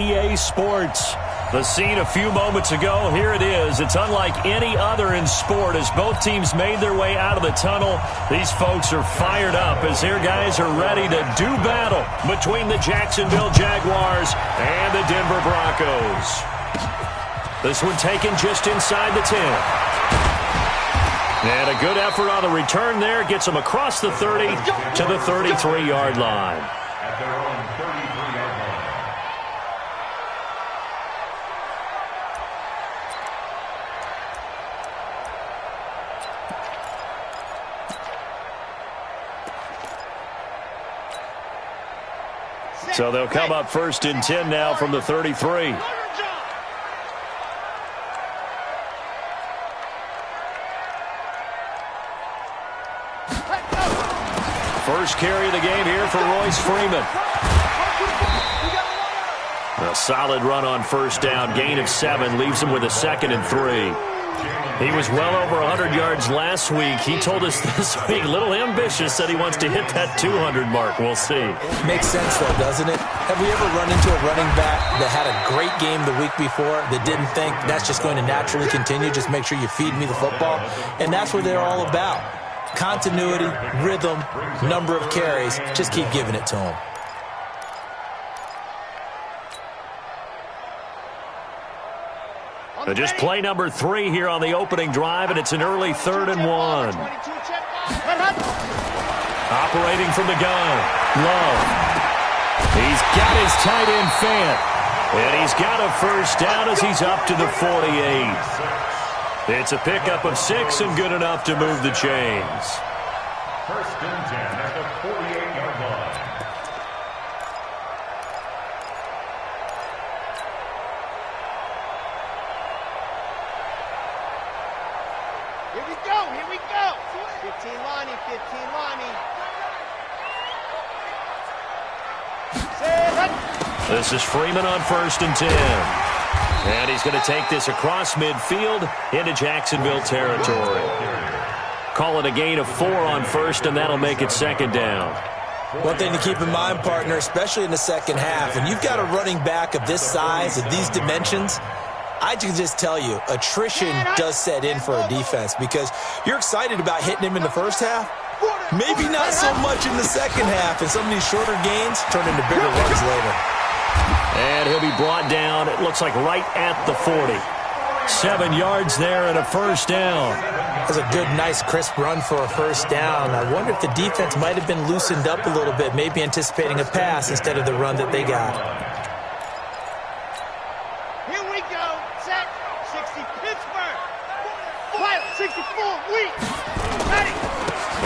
EA Sports. The scene a few moments ago, here it is. It's unlike any other in sport as both teams made their way out of the tunnel. These folks are fired up as their guys are ready to do battle between the Jacksonville Jaguars and the Denver Broncos. This one taken just inside the 10. And a good effort on the return there. Gets them across the 30 to the 33-yard line. At their own 33-yard line. So they'll come up 1st and 10 now from the 33. First carry of the game here for Royce Freeman. A solid run on first down. Gain of 7 leaves him with a 2nd and 3. He was well over 100 yards last week. He told us this week, a little ambitious, said he wants to hit that 200 mark. We'll see. Makes sense, though, doesn't it? Have we ever run into a running back that had a great game the week before that didn't think that's just going to naturally continue? Just make sure you feed me the football. And that's what they're all about. Continuity, rhythm, number of carries. Just keep giving it to them. Just play number 3 here on the opening drive, and it's an early 3rd and 1. Operating from the gun, Love. He's got his tight end Fant, and he's got a first down as he's up to the 48. It's a pickup of 6 and good enough to move the chains. 1st and 10 at the 48-yard line. Here we go. 15 Lonnie, 15 Lonnie. This is Freeman on 1st and 10. And he's going to take this across midfield into Jacksonville territory. Call it a gain of 4 on 1st, and that'll make it 2nd down. One thing to keep in mind, partner, especially in the second half, and you've got a running back of this size, of these dimensions, I can just tell you, attrition does set in for a defense because you're excited about hitting him in the first half. Maybe not so much in the second half, and some of these shorter gains turn into bigger runs later. And he'll be brought down, it looks like right at the 40. 7 yards there and a first down. That's a good, nice, crisp run for a first down. I wonder if the defense might have been loosened up a little bit, maybe anticipating a pass instead of the run that they got. Here we go. Set. 60 Pittsburgh. Pilot 64 weak. Ready.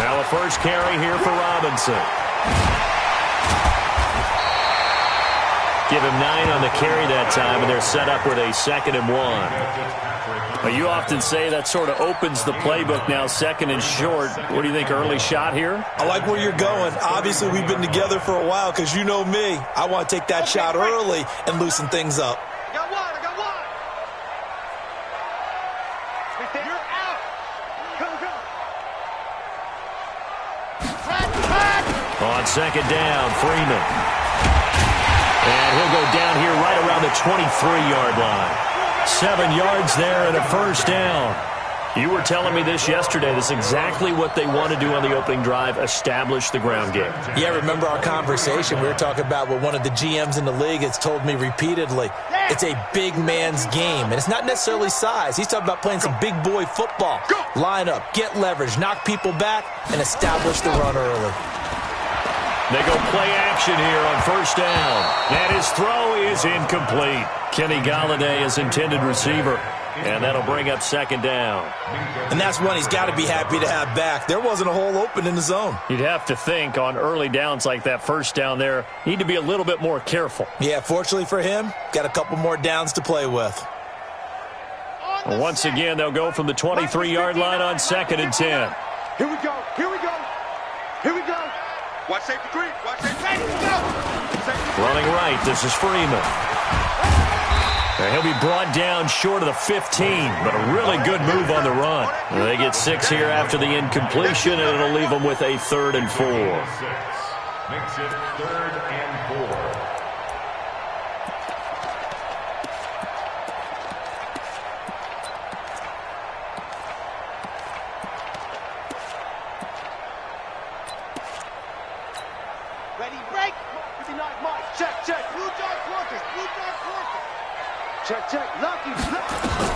Now a first carry here for Robinson. Give him 9 on the carry that time, and they're set up with a 2nd and 1. You often say that sort of opens the playbook now, 2nd and short. What do you think, early shot here? I like where you're going. Obviously, we've been together for a while because you know me. I want to take that shot early and loosen things up. I got one. You're out. Go. On 2nd down, Freeman. And he'll go down here right around the 23-yard line. 7 yards there and a first down. You were telling me this yesterday. This is exactly what they want to do on the opening drive, establish the ground game. Yeah, remember our conversation. We were talking about what one of the GMs in the league has told me repeatedly. It's a big man's game, and it's not necessarily size. He's talking about playing some big boy football. Line up, get leverage, knock people back, and establish the run early. They go play action here on first down. And his throw is incomplete. Kenny Golladay is intended receiver. And that'll bring up 2nd down. And that's one he's got to be happy to have back. There wasn't a hole open in the zone. You'd have to think on early downs like that first down there, need to be a little bit more careful. Yeah, fortunately for him, got a couple more downs to play with. Once again, they'll go from the 23-yard line on 2nd and 10. Here we go. Watch safety green. Watch safety green. Running right, this is Freeman. And he'll be brought down short of the 15, but a really good move on the run. They get 6 here after the incompletion, and it'll leave them with a 3rd and 4. Makes it 3rd and 4. Check, check. Lucky.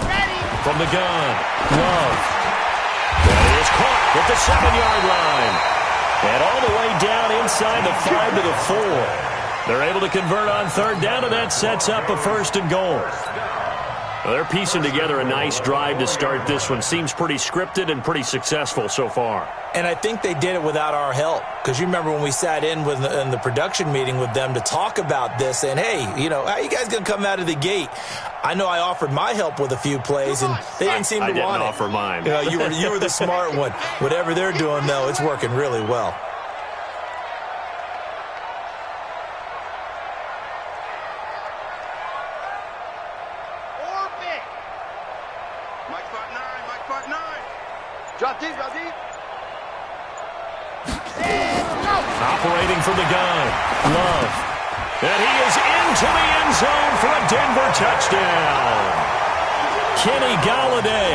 Ready. From the gun, Love. That is caught at the 7-yard line. And all the way down inside the 5 to the 4. They're able to convert on third down, and that sets up a 1st and goal. Well, they're piecing together a nice drive to start this one. Seems pretty scripted and pretty successful so far. And I think they did it without our help. Because you remember when we sat in the production meeting with them to talk about this, and hey, you know, how you guys going to come out of the gate? I know I offered my help with a few plays, and they didn't seem to want it. I didn't offer mine. You know, you were the smart one. Whatever they're doing, though, it's working really well. Drop deep, drop deep. Operating from the gun, Love. And he is into the end zone for a Denver touchdown. Kenny Golladay,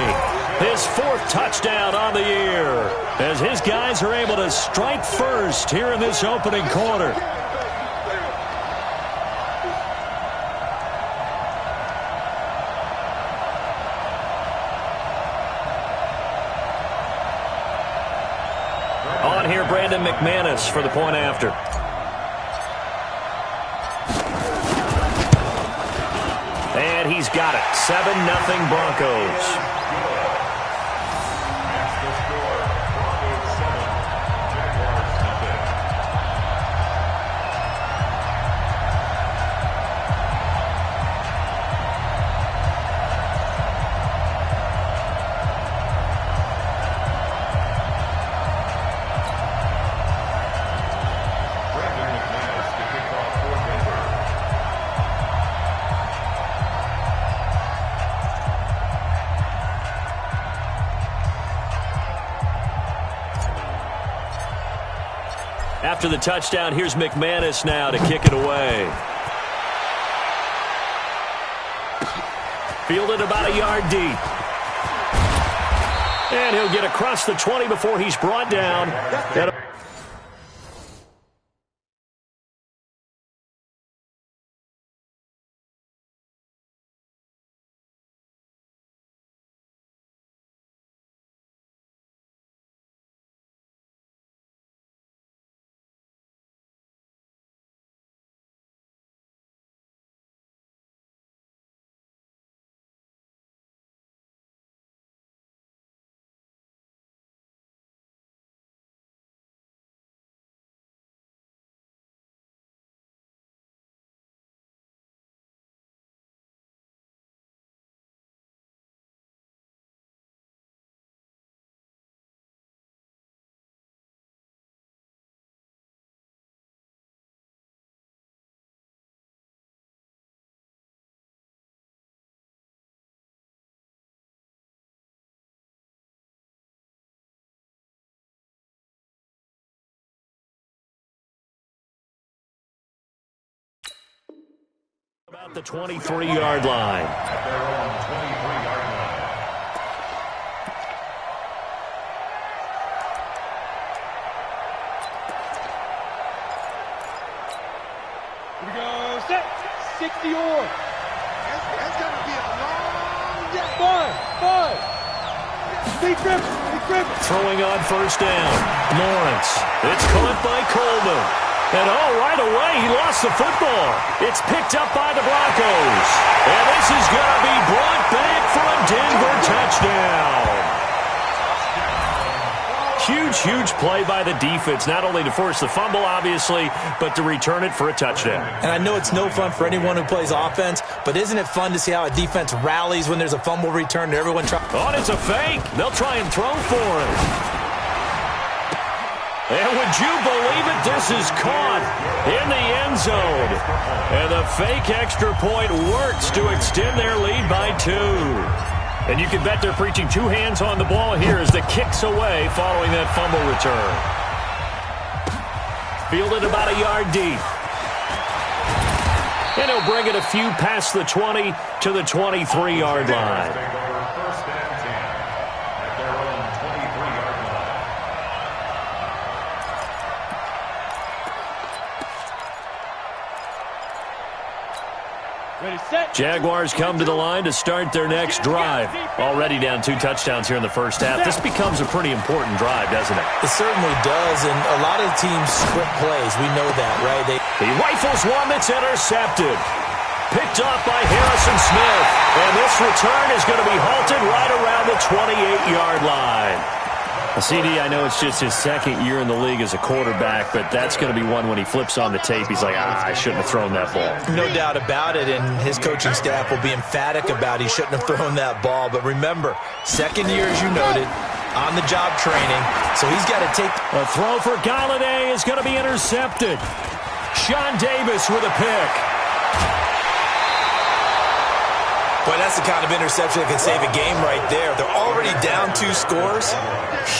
his 4th touchdown on the year, as his guys are able to strike first here in this opening quarter. On here, Brandon McManus for the point after. And he's got it. 7-0 Broncos. After the touchdown, here's McManus now to kick it away. Fielded about a yard deep. And he'll get across the 20 before he's brought down. About the 23-yard line. At their own 23-yard line. Here we go. Set. 60 or. It's going to be a long day. 5. Big grip. Throwing on first down. Lawrence. It's caught by Coleman. And right away, he lost the football. It's picked up by the Broncos. And this is going to be brought back for a Denver touchdown. Huge play by the defense, not only to force the fumble, obviously, but to return it for a touchdown. And I know it's no fun for anyone who plays offense, but isn't it fun to see how a defense rallies when there's a fumble return and everyone tries? Oh, it's a fake. They'll try and throw for him. And would you believe it? This is caught in the end zone. And the fake extra point works to extend their lead by 2. And you can bet they're preaching 2 hands on the ball here as the kick's away following that fumble return. Fielded about a yard deep. And he'll bring it a few past the 20 to the 23-yard line. Jaguars come to the line to start their next drive. Already down 2 touchdowns here in the first half. This becomes a pretty important drive, doesn't it? It certainly does, and a lot of teams script plays. We know that, right? He rifles one that's intercepted. Picked off by Harrison Smith. And this return is going to be halted right around the 28-yard line. CD, I know it's just his second year in the league as a quarterback, but that's going to be one when he flips on the tape. He's like, I shouldn't have thrown that ball. No doubt about it, and his coaching staff will be emphatic about he shouldn't have thrown that ball. But remember, second year, as you noted, on-the-job training, so he's got to take. A throw for Galladay is going to be intercepted. Sean Davis with a pick. Boy, that's the kind of interception that can save a game right there. They're already down 2 scores.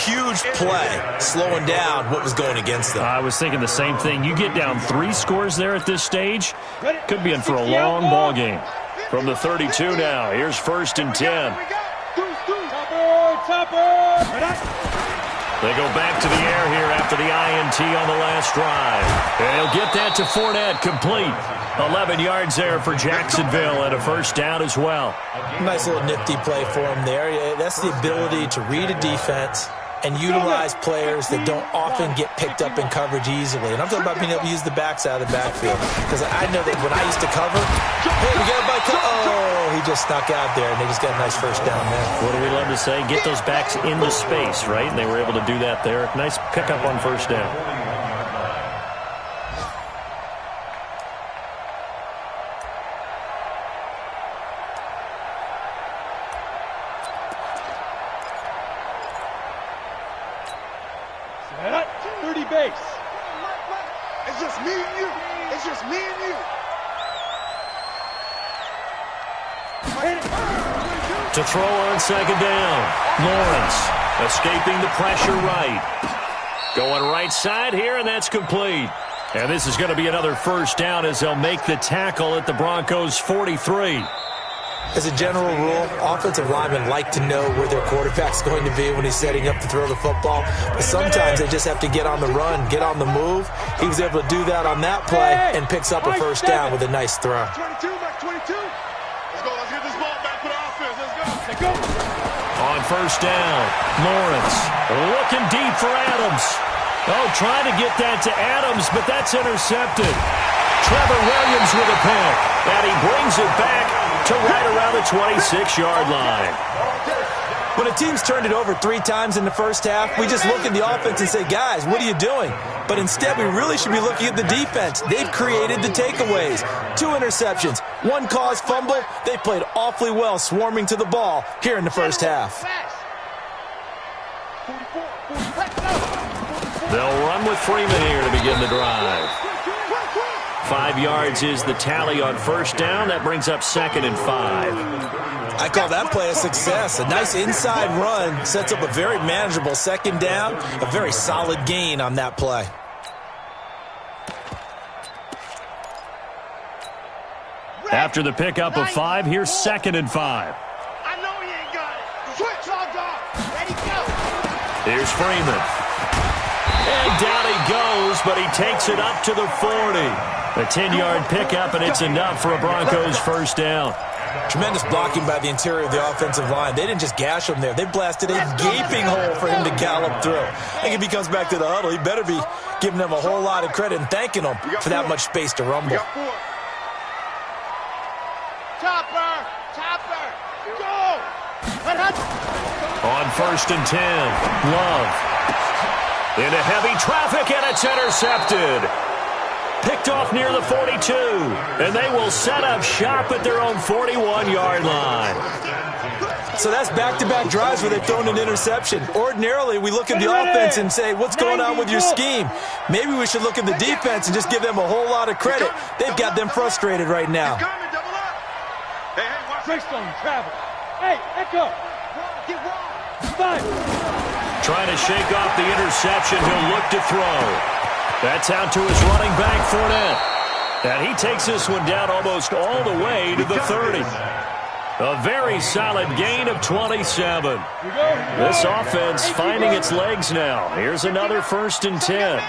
Huge play, slowing down what was going against them. I was thinking the same thing. You get down 3 scores there at this stage, could be in for a long ball game. From the 32 now, here's 1st and 10. They go back to the air here after the INT on the last drive. And he'll get that to Fournette, complete. 11 yards there for Jacksonville and a first down as well. Nice little nifty play for him there. That's the ability to read a defense and utilize players that don't often get picked up in coverage easily. And I'm talking about being able to use the backs out of the backfield. Because I know that when I used to cover, hey, we got a bike. Oh, he just snuck out there, and they just got a nice first down there. What do we love to say? Get those backs into space, right? And they were able to do that there. Nice pickup on first down. It's just me and you. It's just me and you. To throw on second down. Lawrence escaping the pressure right. Going right side here, and that's complete. And this is going to be another first down as they'll make the tackle at the Broncos' 43. As a general rule, offensive linemen like to know where their quarterback's going to be when he's setting up to throw the football. But sometimes they just have to get on the run, get on the move. He was able to do that on that play and picks up a first down with a nice throw. 22, back 22. Let's go. Let's get this ball back for the offense. Let's go. On first down, Lawrence looking deep for Adams. Oh, trying to get that to Adams, but that's intercepted. Trevor Williams with a pick, and he brings it back to right around the 26-yard line. When a team's turned it over 3 times in the first half, we just look at the offense and say, guys, what are you doing? But instead, we really should be looking at the defense. They've created the takeaways. 2 interceptions, 1 caused fumble. They played awfully well swarming to the ball here in the first half. They'll run with Freeman here to begin the drive. 5 yards is the tally on first down. That brings up 2nd and 5. I call that play a success. A nice inside run sets up a very manageable second down. A very solid gain on that play. After the pickup of 5, here's 2nd and 5. I know he ain't got it. Switch on dog. Ready, go. Here's Freeman. And down he goes, but he takes it up to the 40. A 10-yard pickup, and it's enough for a Broncos first down. Tremendous blocking by the interior of the offensive line. They didn't just gash him there. They blasted a gaping hole for him to gallop through. I think if he comes back to the huddle, he better be giving them a whole lot of credit and thanking them for that much space to rumble. Chopper, go. On 1st and 10, Love. Into heavy traffic, and it's intercepted. Picked off near the 42, and they will set up shop at their own 41-yard line. So that's back-to-back drives where they've thrown an interception. Ordinarily, we look at the offense and say, what's going on with your scheme? Maybe we should look at the defense and just give them a whole lot of credit. They've got them frustrated right now. Greystone, travel. Hey, Echo. Get one. 5. Trying to shake off the interception. He'll look to throw. That's out to his running back, Fournette. And he takes this one down almost all the way to the 30. A very solid gain of 27. This offense finding its legs now. Here's another 1st and 10.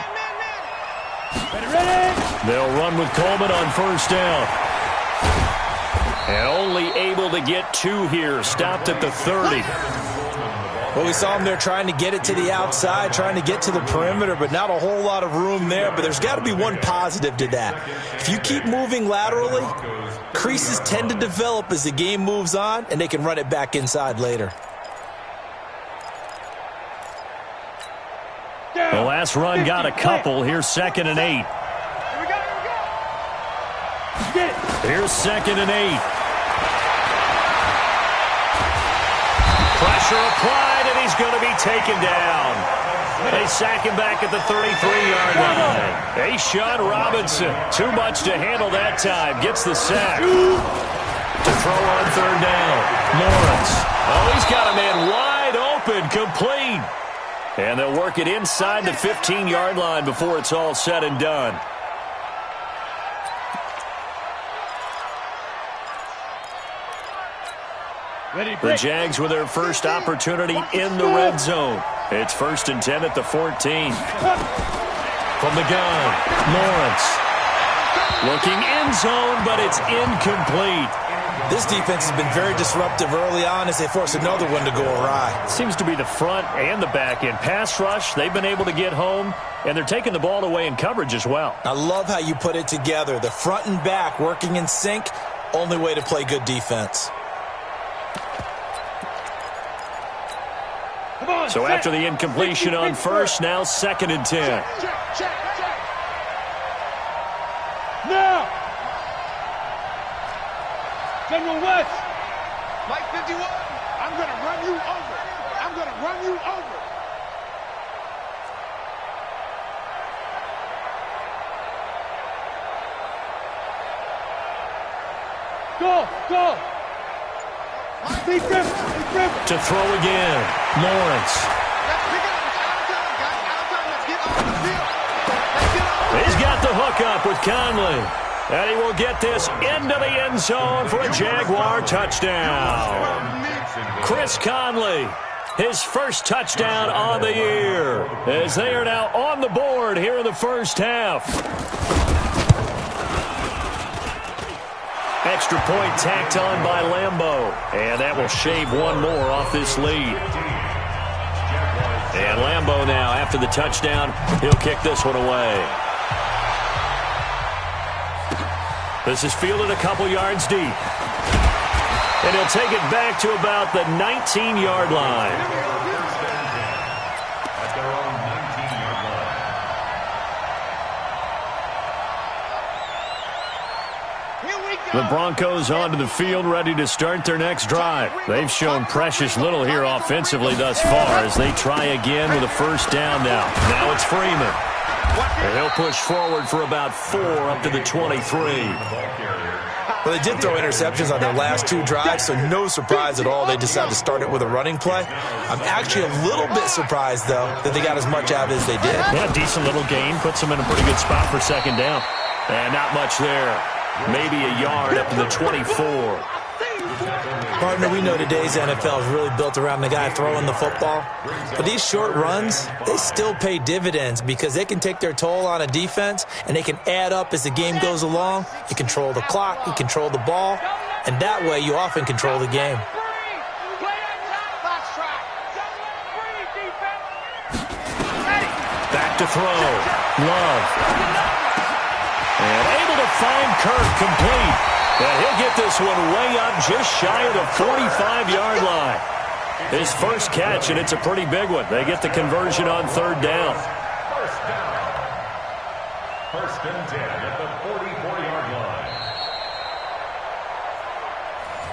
They'll run with Coleman on first down. And only able to get 2 here. Stopped at the 30. Well, we saw him there trying to get it to the outside, trying to get to the perimeter, but not a whole lot of room there. But there's got to be one positive to that. If you keep moving laterally, creases tend to develop as the game moves on, and they can run it back inside later. The last run got a couple. Here's 2nd and 8. Here's 2nd and 8. Pressure applied, and he's going to be taken down. They sack him back at the 33-yard line. A-Shot Robinson, too much to handle that time. Gets the sack. To throw on 3rd down. Lawrence. Oh, he's got a man wide open, complete. And they'll work it inside the 15-yard line before it's all said and done. The Jags with their first opportunity in the red zone. It's 1st and 10 at the 14. From the gun, Lawrence. Looking end zone, but it's incomplete. This defense has been very disruptive early on as they force another one to go awry. Seems to be the front and the back end. Pass rush, they've been able to get home, and they're taking the ball away in coverage as well. I love how you put it together. The front and back working in sync, only way to play good defense. So after the incompletion on first, now 2nd and 10. Now! General West! Mike 51, I'm going to run you over. I'm going to run you over. Go! To throw again, Lawrence. He's got the hook up with Conley. And he will get this into the end zone for a Jaguar touchdown. Chris Conley, his first touchdown on the year, as they are now on the board here in the first half. Extra point tacked on by Lambeau. And that will shave one more off this lead. And Lambeau now, after the touchdown, he'll kick this one away. This is fielded a couple yards deep. And he'll take it back to about the 19-yard line. The Broncos onto the field, ready to start their next drive. They've shown precious little here offensively thus far as they try again with a first down now. Now it's Freeman. And he'll push forward for about 4 up to the 23. Well, they did throw interceptions on their last 2 drives, so no surprise at all they decided to start it with a running play. I'm actually a little bit surprised, though, that they got as much out as they did. Yeah, decent little gain. Puts them in a pretty good spot for 2nd down. And not much there. Maybe a yard up to the 24. Partner, we know today's NFL is really built around the guy throwing the football. But these short runs, they still pay dividends because they can take their toll on a defense and they can add up as the game goes along. You control the clock, you control the ball, and that way you often control the game. Back to throw. Love. And able to find Kirk complete. And he'll get this one way up just shy of the 45-yard line. His first catch, and it's a pretty big one. They get the conversion on 3rd down. First and 10 at the 44-yard line.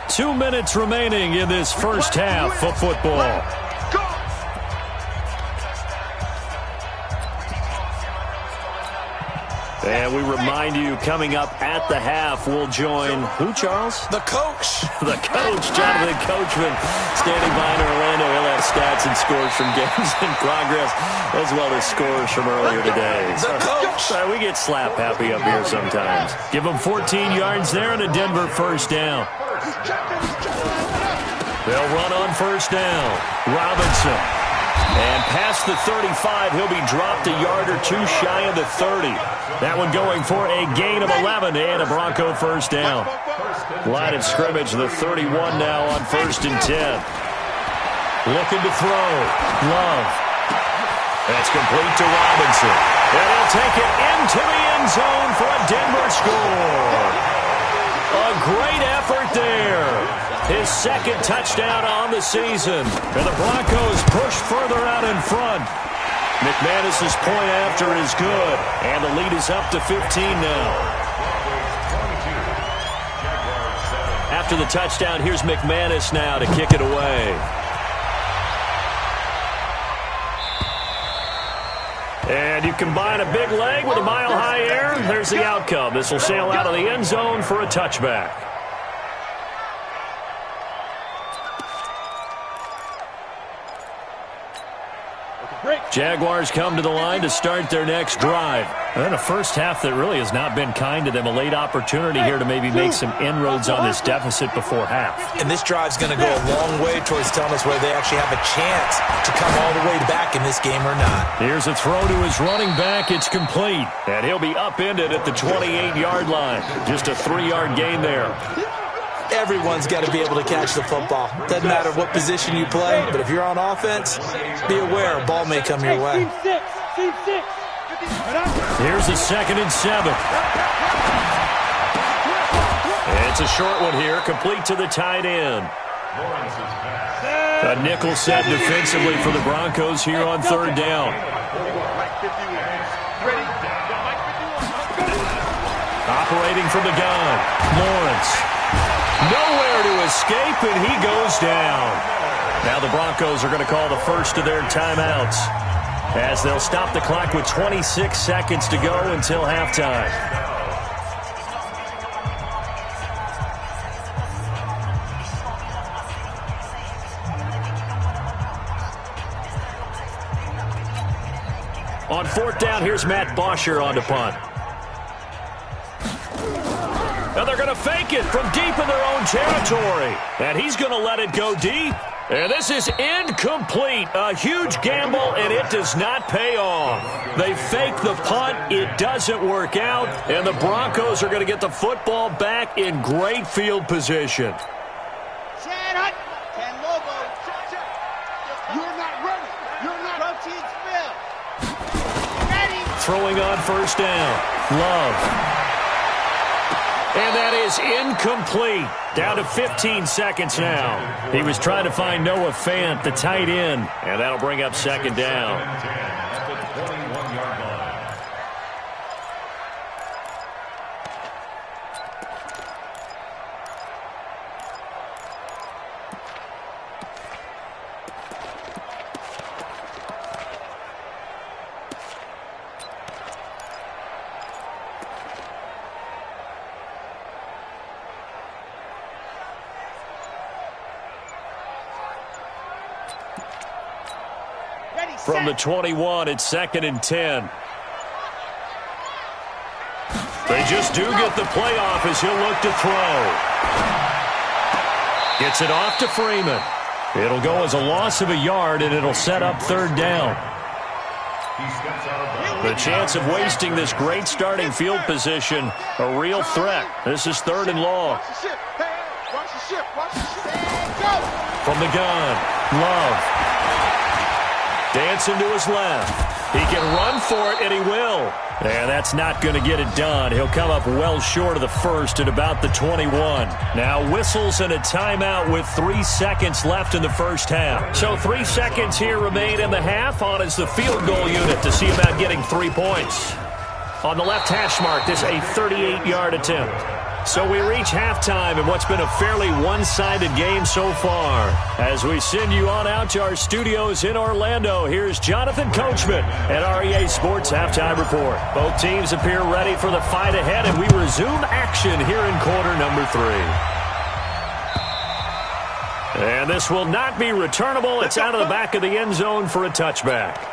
2 minutes remaining in this first half of football. And we remind you, coming up at the half, we'll join who, Charles? The coach. The coach, Jonathan Coachman, standing by in Orlando. He'll have stats and scores from games in progress, as well as scores from earlier today. The coach. We get slap happy up here sometimes. Give them 14 yards there and a Denver first down. They'll run on first down. Robinson. And past the 35, he'll be dropped a yard or two shy of the 30. That one going for a gain of 11 and a Bronco first down. Line of scrimmage, the 31 now on 1st and 10. Looking to throw. Love. That's complete to Robinson. And he'll take it into the end zone for a Denver score. A great effort there. His second touchdown on the season. And the Broncos push further out in front. McManus's point after is good. And the lead is up to 15 now. After the touchdown, here's McManus now to kick it away. And you combine a big leg with a mile-high air, there's the outcome. This will sail out of the end zone for a touchback. Jaguars come to the line to start their next drive. And a first half that really has not been kind to them. A late opportunity here to maybe make some inroads on this deficit before half. And this drive's going to go a long way towards telling us whether they actually have a chance to come all the way back in this game or not. Here's a throw to his running back. It's complete. And he'll be upended at the 28-yard line. Just a 3-yard gain there. Everyone's got to be able to catch the football. Doesn't matter what position you play, but if you're on offense, be aware a ball may come your way. Here's a 2nd and 7. It's a short one here, complete to the tight end. A nickel set defensively for the Broncos here on 3rd down. Operating from the gun, Lawrence. Nowhere to escape, and he goes down. Now the Broncos are going to call the first of their timeouts as they'll stop the clock with 26 seconds to go until halftime. On 4th down, here's Matt Bosher on to punt. Now they're going to fake it from deep in their own territory. And he's going to let it go deep. And this is incomplete. A huge gamble, and it does not pay off. They fake the punt. It doesn't work out. And the Broncos are going to get the football back in great field position. Throwing on 1st down. Love. And that is incomplete. Down to 15 seconds now. He was trying to find Noah Fant, the tight end. And that'll bring up 2nd down. At the 21-yard line. From the 21, it's 2nd and 10. They just do get the playoff as he'll look to throw. Gets it off to Freeman. It'll go as a loss of a yard, and it'll set up 3rd down. The chance of wasting this great starting field position, a real threat. This is 3rd and long. From the gun, Love. Dancing to his left. He can run for it, and he will. And that's not going to get it done. He'll come up well short of the first at about the 21. Now whistles and a timeout with 3 seconds left in the first half. So 3 seconds here remain in the half. On is the field goal unit to see about getting 3 points. On the left hash mark, this a 38-yard attempt. So we reach halftime in what's been a fairly one-sided game so far. As we send you on out to our studios in Orlando, here's Jonathan Coachman at REA Sports Halftime Report. Both teams appear ready for the fight ahead, and we resume action here in quarter number 3. And this will not be returnable. It's out of the back of the end zone for a touchback.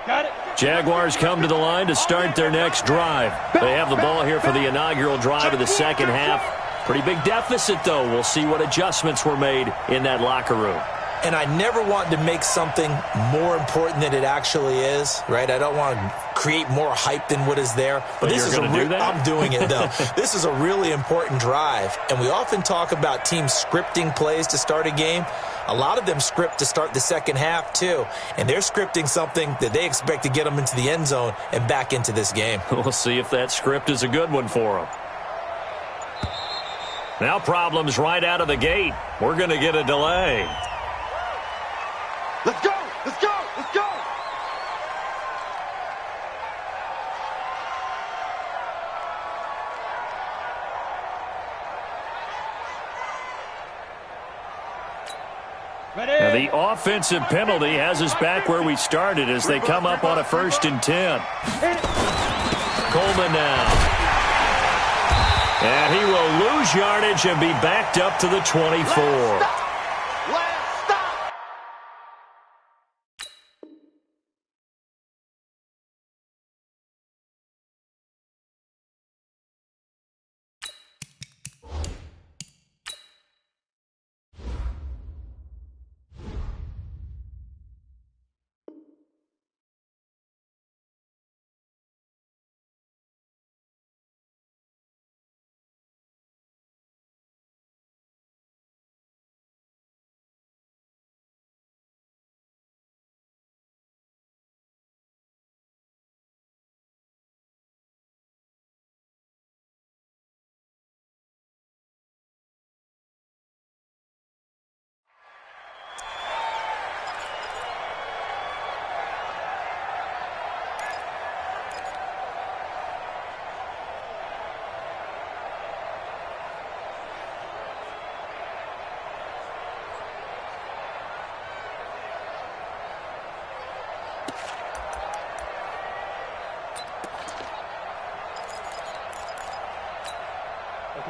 Got it. Jaguars come to the line to start their next drive. They have the ball here for the inaugural drive of the second half. Pretty big deficit, though. We'll see what adjustments were made in that locker room. And I never want to make something more important than it actually is, right? I don't want to create more hype than what is there. But this you're is going to do that? I'm doing it, though. This is a really important drive. And we often talk about teams scripting plays to start a game. A lot of them script to start the second half, too. And they're scripting something that they expect to get them into the end zone and back into this game. We'll see if that script is a good one for them. Now problems right out of the gate. We're going to get a delay. Let's go! Let's go! Let's go! Now the offensive penalty has us back where we started as they come up on a 1st and 10. Coleman now. And he will lose yardage and be backed up to the 24.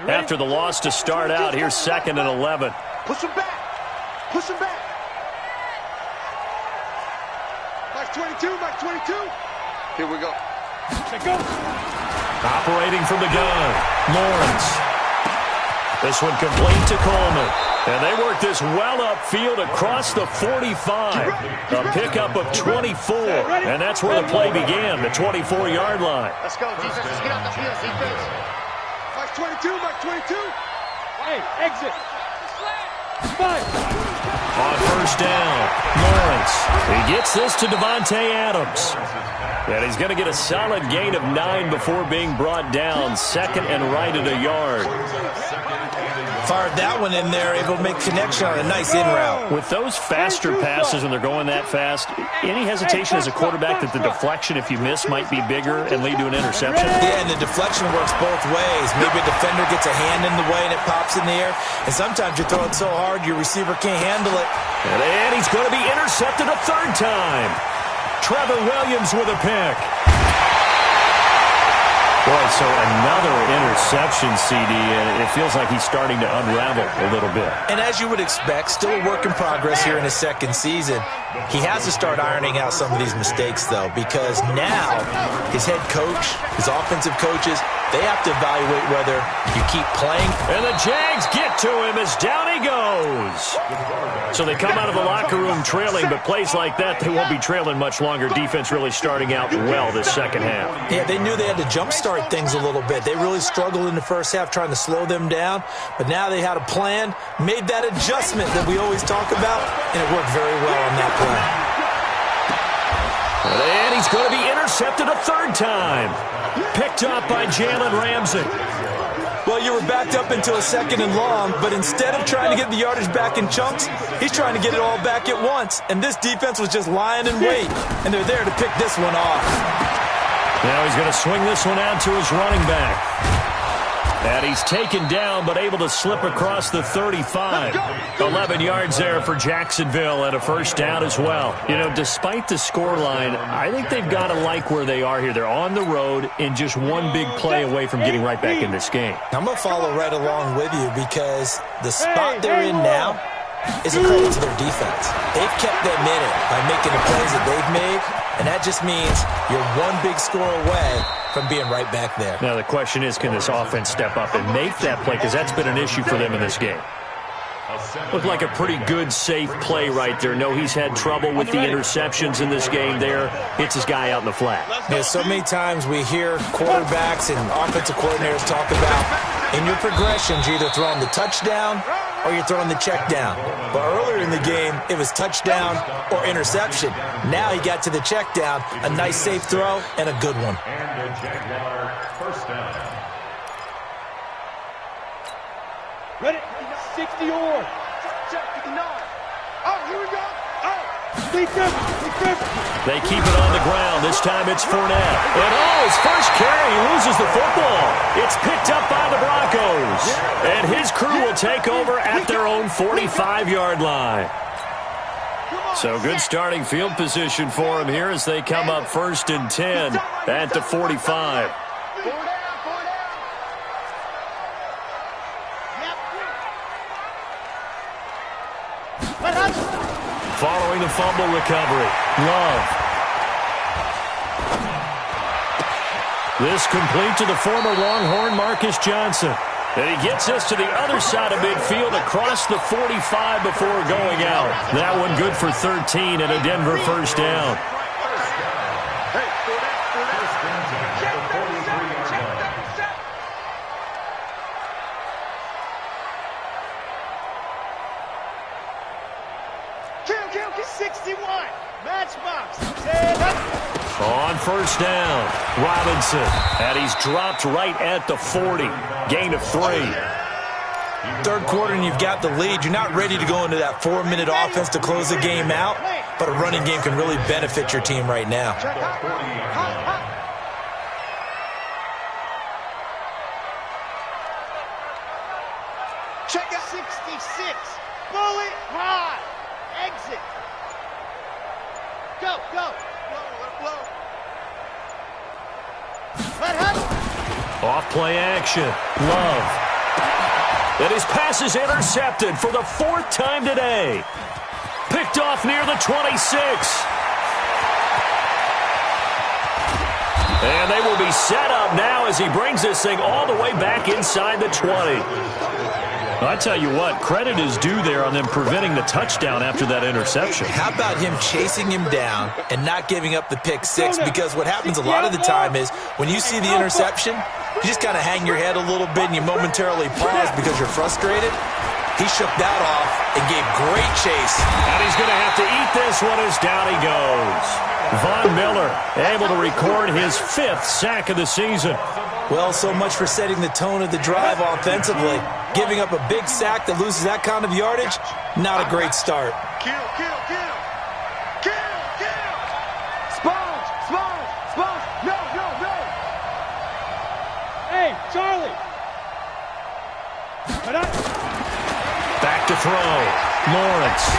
After the loss to start out, here's 2nd and 11. Push him back. Push him back. Mike 22, Mike 22. Here we go. Go. Operating from the gun, Lawrence. This one complete to Coleman. And they work this well upfield across the 45. A pickup of 24. And that's where the play began, the 24-yard line. Let's go, defense. Let's get out the field, defense. Mike 22, Mike 22. Hey, exit. Spike. On 1st down, Lawrence. He gets this to Devontae Adams. And he's going to get a solid gain of 9 before being brought down. 2nd and right at a yard. Fired that one in there, able to make connection on a nice in route. With those faster passes and they're going that fast, any hesitation as a quarterback that the deflection, if you miss, might be bigger and lead to an interception? Yeah, and the deflection works both ways. Maybe a defender gets a hand in the way and it pops in the air. And sometimes you throw it so hard your receiver can't handle it. And he's going to be intercepted a 3rd time. Trevor Williams with a pick. Boy, so another interception, CD, and it feels like he's starting to unravel a little bit. And as you would expect, still a work in progress here in his 2nd season. He has to start ironing out some of these mistakes, though, because now his head coach, his offensive coaches, they have to evaluate whether you keep playing. And the Jags get to him as down he goes. So they come out of the locker room trailing, but plays like that, they won't be trailing much longer. Defense really starting out well this second half. Yeah, they knew they had to jumpstart things a little bit. They really struggled in the first half trying to slow them down, but now they had a plan, made that adjustment that we always talk about, and it worked very well on that play. And he's going to be intercepted a 3rd time. Picked up by Jalen Ramsey. Well, you were backed up into a 2nd and long, but instead of trying to get the yardage back in chunks, he's trying to get it all back at once. And this defense was just lying in wait, and they're there to pick this one off. Now he's going to swing this one out to his running back. And he's taken down, but able to slip across the 35. 11 yards there for Jacksonville and a 1st down as well. You know, despite the scoreline, I think they've got to like where they are here. They're on the road and just one big play away from getting right back in this game. I'm going to follow right along with you because the spot they're in now, is a credit to their defense. They've kept them in it by making the plays that they've made, and that just means you're one big score away from being right back there. Now the question is, can this offense step up and make that play? Because that's been an issue for them in this game. Looked like a pretty good, safe play right there. No, he's had trouble with the interceptions in this game there. Hits his guy out in the flat. Yeah, so many times we hear quarterbacks and offensive coordinators talk about in your progressions, you're either throwing the touchdown or you're throwing the check down. But earlier in the game, it was touchdown or interception. Now he got to the check down, a nice safe throw, and a good one. And the Jaguar first down. Ready? 60 or. Check 59. Oh, here we go. They keep it on the ground. This time it's Fournette. And his first carry, he loses the football. It's picked up by the Broncos. And his crew will take over at their own 45-yard line. So good starting field position for him here as they come up 1st and 10 at the 45. Following the fumble recovery, Love. This complete to the former Longhorn Marcus Johnson. And he gets us to the other side of midfield across the 45 before going out. That one good for 13 and a Denver first down. Kill, 61. Matchbox. On first down, Robinson. And he's dropped right at the 40. Gain of 3. Third quarter and you've got the lead. You're not ready to go into that 4-minute offense to close the game out, but a running game can really benefit your team right now. Check out 66. Bullet high. Exit. Go. Off play action. Love. And his pass is intercepted for the 4th time today. Picked off near the 26. And they will be set up now as he brings this thing all the way back inside the 20. I tell you what, credit is due there on them preventing the touchdown after that interception. How about him chasing him down and not giving up the pick 6? Because what happens a lot of the time is when you see the interception, you just kind of hang your head a little bit and you momentarily pause because you're frustrated. He shook that off and gave great chase. And he's going to have to eat this one as down he goes. Von Miller able to record his 5th sack of the season. Well, so much for setting the tone of the drive offensively. Giving up a big sack that loses that kind of yardage, not a great start. Kill. Sponge. No. Hey, Charlie. Back to throw. Lawrence.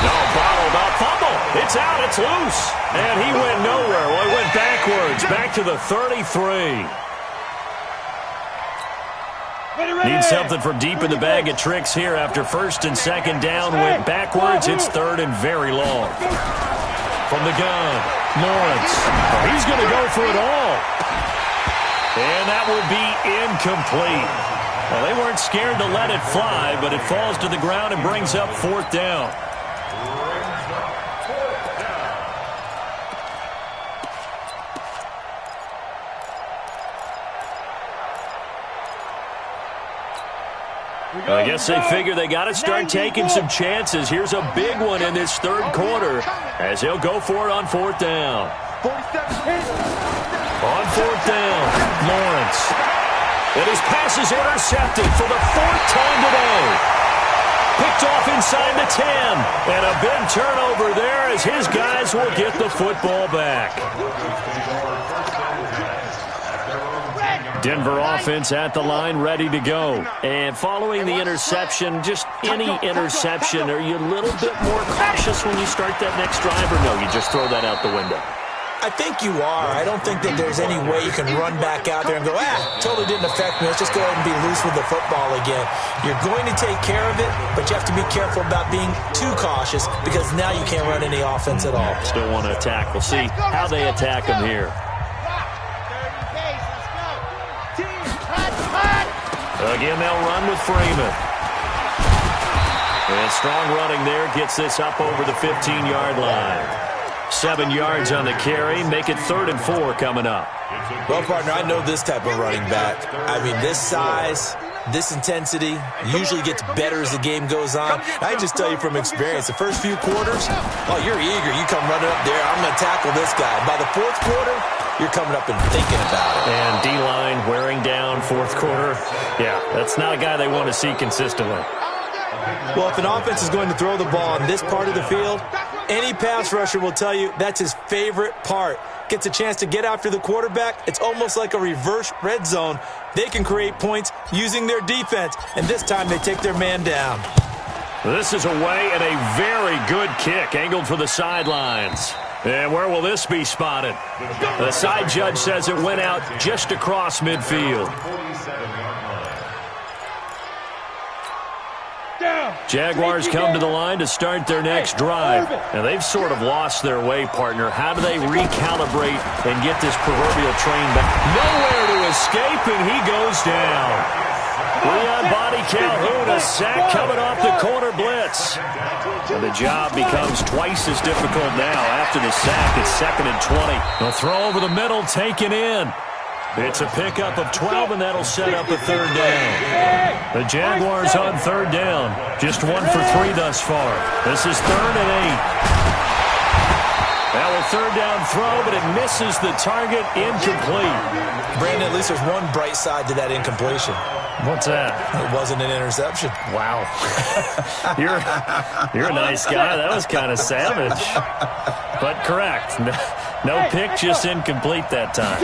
No, bottled up fumble. It's out. It's loose. And he went nowhere. Well, he went backwards. Back to the 33. Need something from deep in the bag of tricks here after 1st and 2nd down. Went backwards. It's 3rd and very long. From the gun, Lawrence. He's going to go for it all. And that will be incomplete. Well, they weren't scared to let it fly, but it falls to the ground and brings up 4th down. I guess they figure they got to start taking some chances. Here's a big one in this 3rd quarter as he'll go for it on 4th down. On 4th down, Lawrence. And his pass is intercepted for the 4th time today. Picked off inside the 10. And a big turnover there as his guys will get the football back. Denver offense at the line, ready to go. And following the interception, just any interception, are you a little bit more cautious when you start that next drive, or no, you just throw that out the window? I think you are. I don't think that there's any way you can run back out there and go, totally didn't affect me. Let's just go ahead and be loose with the football again. You're going to take care of it, but you have to be careful about being too cautious because now you can't run any offense at all. Still want to attack. We'll see how they attack him here. Again, they'll run with Freeman. And strong running there gets this up over the 15-yard line. 7 yards on the carry. Make it 3rd and 4 coming up. Well, partner, I know this type of running back. I mean, this size, this intensity usually gets better as the game goes on. I just tell you from experience, the first few quarters, you're eager. You come running up there, I'm going to tackle this guy. By the 4th quarter, you're coming up and thinking about it. And D-line wearing down 4th quarter. Yeah, that's not a guy they want to see consistently. Well, if an offense is going to throw the ball on this part of the field, any pass rusher will tell you that's his favorite part. Gets a chance to get after the quarterback. It's almost like a reverse red zone. They can create points using their defense, and this time they take their man down. This is away and a very good kick, angled for the sidelines. And where will this be spotted? The side judge says it went out just across midfield. Jaguars come to the line to start their next drive. And they've sort of lost their way, partner. How do they recalibrate and get this proverbial train back? Nowhere to escape, and he goes down. Leon Body Calhoun, a sack coming off the corner blitz. And the job becomes twice as difficult now after the sack. It's 2nd and 20. A throw over the middle, taken in. It's a pickup of 12, and that'll set up a 3rd down. The Jaguars on 3rd down. Just 1 for 3 thus far. This is 3rd and 8. Now a 3rd down throw, but it misses the target, incomplete. Brandon, at least there's one bright side to that incompletion. What's that? It wasn't an interception. Wow. You're a nice guy. That was kind of savage. But correct. No pick, just incomplete that time.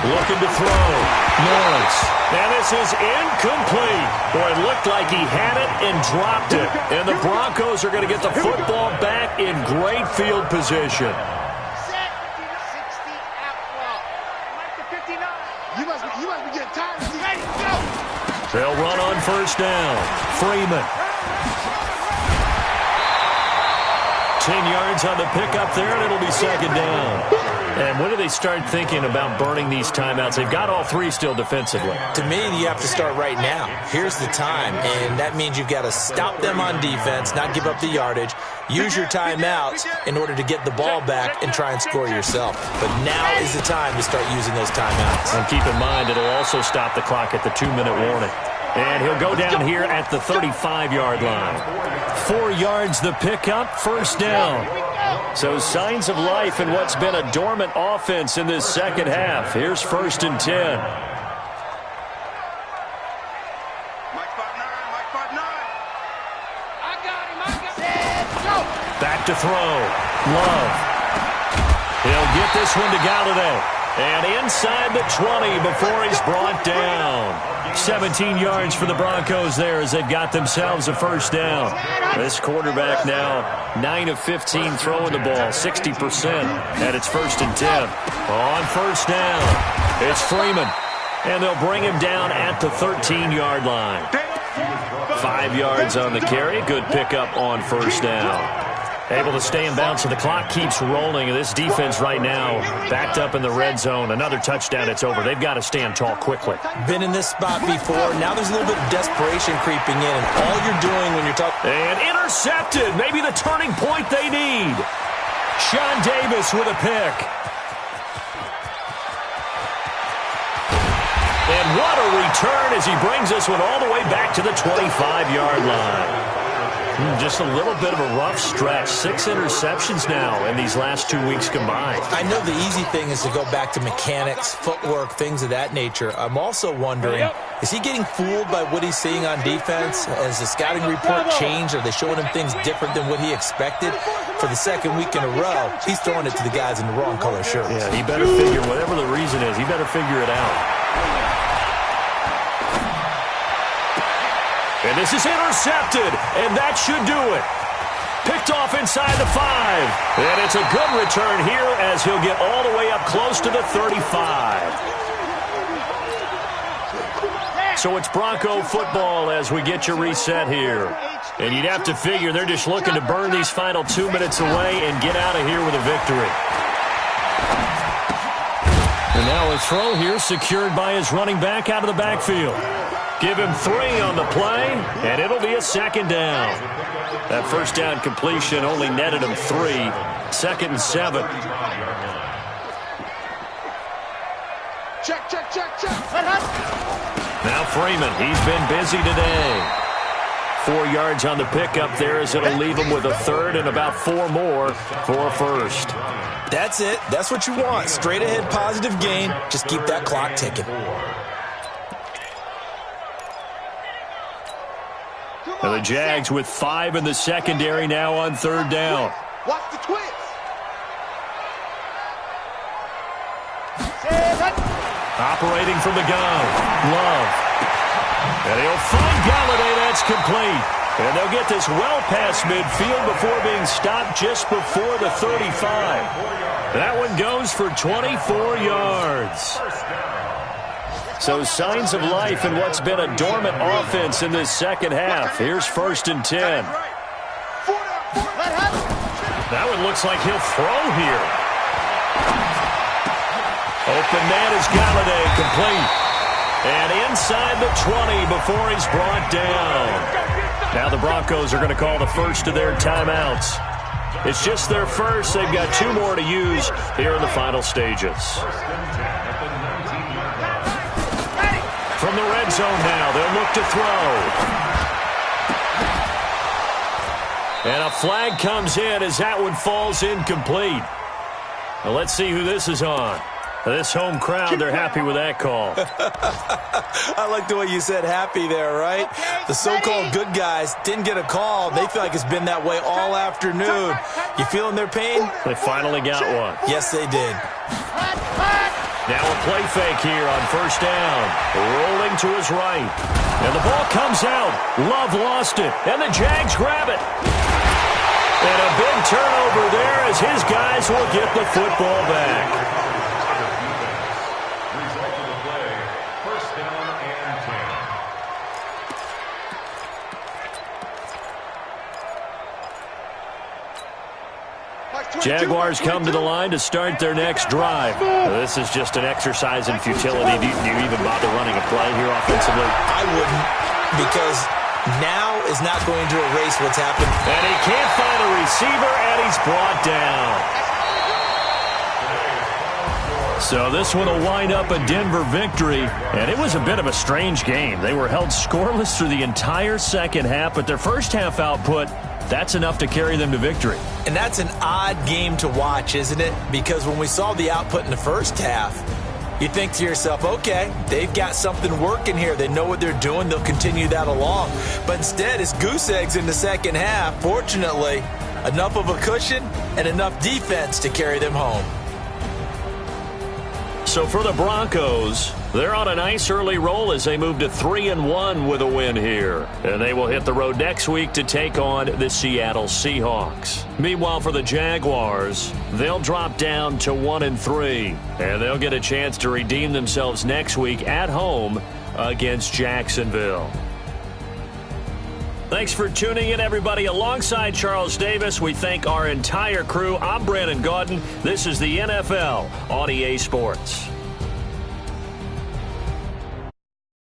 Looking to throw. Lawrence. And this is incomplete. Boy, it looked like he had it and dropped it. And the Broncos are going to get the football back in great field position. You must be getting tired of these. Ready, go! They'll run on 1st down. Freeman. 10 yards on the pickup there, and it'll be 2nd down. And when do they start thinking about burning these timeouts? They've got all 3 still defensively. To me, you have to start right now. Here's the time, and that means you've got to stop them on defense, not give up the yardage, use your timeouts in order to get the ball back and try and score yourself. But now is the time to start using those timeouts. And keep in mind, it'll also stop the clock at the 2-minute warning. And he'll go down here at the 35-yard line. 4 yards the pickup, 1st down. So signs of life in what's been a dormant offense in this second half. Here's 1st and 10. Back to throw. Love. He'll get this one to Galladay. And inside the 20 before he's brought down. 17 yards for the Broncos there as they've got themselves a 1st down. This quarterback now 9 of 15 throwing the ball, 60%. And it's 1st and 10. On 1st down, it's Freeman. And they'll bring him down at the 13-yard line. 5 yards on the carry. Good pickup on 1st down. Able to stay in bounds, so the clock keeps rolling. And this defense right now backed up in the red zone. Another touchdown, it's over. They've got to stand tall quickly. Been in this spot before. Now there's a little bit of desperation creeping in. And all you're doing when you're talking... And intercepted. Maybe the turning point they need. Sean Davis with a pick. And what a return as he brings this one all the way back to the 25-yard line. Just a little bit of a rough stretch. 6 interceptions now in these last 2 weeks combined. I know the easy thing is to go back to mechanics, footwork, things of that nature. I'm also wondering, is he getting fooled by what he's seeing on defense? Has the scouting report changed? Are they showing him things different than what he expected? For the 2nd week in a row, he's throwing it to the guys in the wrong color shirts. Yeah, he better figure, whatever the reason is, he better figure it out. And this is intercepted, and that should do it. Picked off off inside the 5. And it's a good return here as he'll get all the way up close to the 35. So it's Bronco football as we get you reset here. And you'd have to figure they're just looking to burn these final 2 minutes away and get out of here with a victory. And now a throw here secured by his running back out of the backfield. Give him 3 on the play, and it'll be a second down. That first down completion only netted him 3. 2nd and 7. Check, check, check, check. Now Freeman, he's been busy today. 4 yards on the pickup there as it'll leave him with a 3rd and about 4 more for a first. That's it. That's what you want. Straight ahead positive gain. Just keep that clock ticking. And the Jags with 5 in the secondary now on 3rd down. Watch the twist. Operating from the gun. Love. And he'll find Galladay. That's complete. And they'll get this well past midfield before being stopped just before the 35. That one goes for 24 yards. So signs of life in what's been a dormant offense in this second half. Here's 1st and 10. That one looks like he'll throw here. Open man is Galladay, complete. And inside the 20 before he's brought down. Now the Broncos are going to call the first of their timeouts. It's just their first. They've got 2 more to use here in the final stages. From the red zone now, they'll look to throw. And a flag comes in as that one falls incomplete. Now let's see who this is on. This home crowd, they're happy with that call. I like the way you said happy there, right? The so-called good guys didn't get a call. They feel like it's been that way all afternoon. You feeling their pain? They finally got one. Yes, they did. Now a play fake here on 1st down. Rolling to his right. And the ball comes out. Love lost it. And the Jags grab it. And a big turnover there as his guys will get the football back. Jaguars come to the line to start their next drive. This is just an exercise in futility. Do you even bother running a play here offensively? I wouldn't, because now is not going to erase what's happened. And he can't find a receiver, and he's brought down. So this one will wind up a Denver victory, and it was a bit of a strange game. They were held scoreless through the entire second half, but their first half output, that's enough to carry them to victory. And that's an odd game to watch, isn't it? Because when we saw the output in the first half, you think to yourself, okay, they've got something working here. They know what they're doing. They'll continue that along. But instead, it's goose eggs in the second half. Fortunately, enough of a cushion and enough defense to carry them home. So for the Broncos, they're on a nice early roll as they move to 3-1 with a win here. And they will hit the road next week to take on the Seattle Seahawks. Meanwhile, for the Jaguars, they'll drop down to 1-3. And they'll get a chance to redeem themselves next week at home against Jacksonville. Thanks for tuning in, everybody. Alongside Charles Davis, we thank our entire crew. I'm Brandon Gaudin. This is the NFL on EA Sports.